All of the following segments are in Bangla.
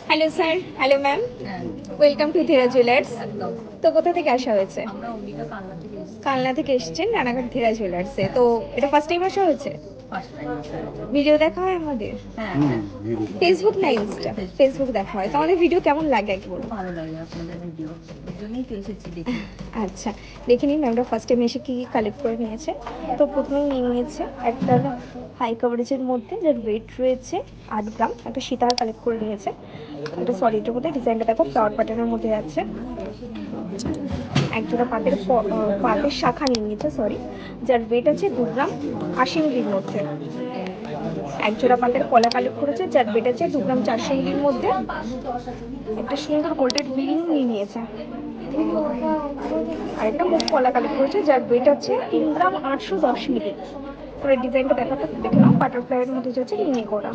Hello sir, hello ma'am, welcome to Dhira jewellers. একদম। তো কোথা থেকে আসা হয়েছে? আমরা অম্বিকা কালনা থেকে এসেছি। কালনা থেকে এসেছেন রানাঘাট ধীরা জুয়েলার্সে। তো এটা ফার্স্ট টাইম আসা হয়েছে? ফার্স্ট টাইম আসা হয়েছে। ভিডিও দেখা হয় আমাদের? হ্যাঁ, হ্যাঁ। ভিডিও ফেসবুক না দেখি, ইনস্টা? ফেসবুক। ফেসবুক দেখা হয়। তো আমাদের ভিডিও কেমন লাগে একবার? খুব ভালো লাগে আপনাদের ভিডিও। ওই জন্যই তো এসেছি দেখি। আচ্ছা, দেখে নিন ম্যামরা ফার্স্ট টাইম এসে কী কী কালেক্ট করে নিয়েছে। তো প্রথমেই নিয়ে নিয়েছে একটা হাই কভারেজের মধ্যে, যার ওয়েট রয়েছে 8 গ্রাম, একটা সীতাহার কালেক্ট করে নিয়েছে। একটা সলিডের মধ্যে, ডিজাইনটা দেখো ফ্লাওয়ার প্যাটার্নের মধ্যে আছে। একজোড়া পাতের শাখা নিয়ে নিয়েছে, সরি, যার ওয়েট আছে 2 গ্রাম 80 মিলির মধ্যে। একজোড়া পাতের কলা কালেক্ট করেছে, যার ওয়েট আছে 2 গ্রাম 400 মিলির মধ্যে। একটা সুন্দর গোল্ডেন বিলিং নিয়ে নিয়েছে। আর একটা মুখ কলা কালেক্ট করেছে, যার ওয়েট আছে 3 গ্রাম 810 মিলি। পরে ডিজাইনটা দেখে নাও, বাটারফ্লাইয়ের মধ্যে যাচ্ছে মিনি করা।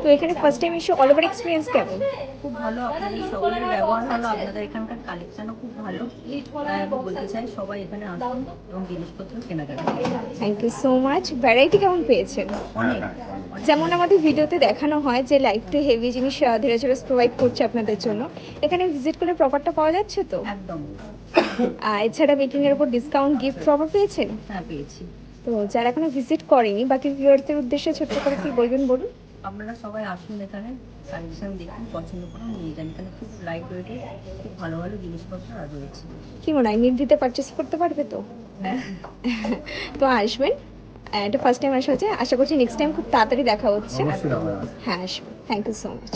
তো এখানে ফার্স্ট টাইম এসে অল ওভার এক্সপিরিয়েন্স কেমন? খুব ভালো, আপনাদের সকলের ব্যবহার ভালো, আপনাদের এখানকার কালেকশনও খুব ভালো। তাই আমি বলতে চাই সবাই এখানে আসুন এবং জিনিসপত্র কেনাকাটা করুন। Thank you so much. Variety কেমন পেয়েছেন? অনেক। যেমন আমাদের ভিডিওতে দেখানো হয় যে লাইট টু হেভি জিনিস ধীরে ধীরে প্রোভাইড করছে আপনাদের জন্য, এখানে ভিজিট করলে প্রপারটা পাওয়া যাচ্ছে তো? একদম। এছাড়া মেকিংয়ের উপর ডিসকাউন্ট গিফট প্রপার পেয়েছেন? হ্যাঁ, পেয়েছি। তো যারা এখনো ভিজিট করেনি, বাকি ভিউয়ারদের উদ্দেশ্যে ছোট্ট করে কি বলবেন বলুন। আপনারা সবাই আসুন এখানে, কালেকশন দেখুন, পছন্দ করুন, নিয়ে যান। এখানে খুব লাইট ওয়েটে খুব ভালো ভালো জিনিসপত্র আর রয়েছে। কি মনে হয় নির্দ্বিধায় পারচেস করতে পারবে তো? হ্যাঁ। তো আসবেন। এটা ফার্স্ট টাইম আসা হচ্ছে, আশা করছি নেক্সট টাইম খুব তাড়াতাড়ি দেখা হচ্ছে। একদম। হ্যাঁ, আসবেন। Thank you so much.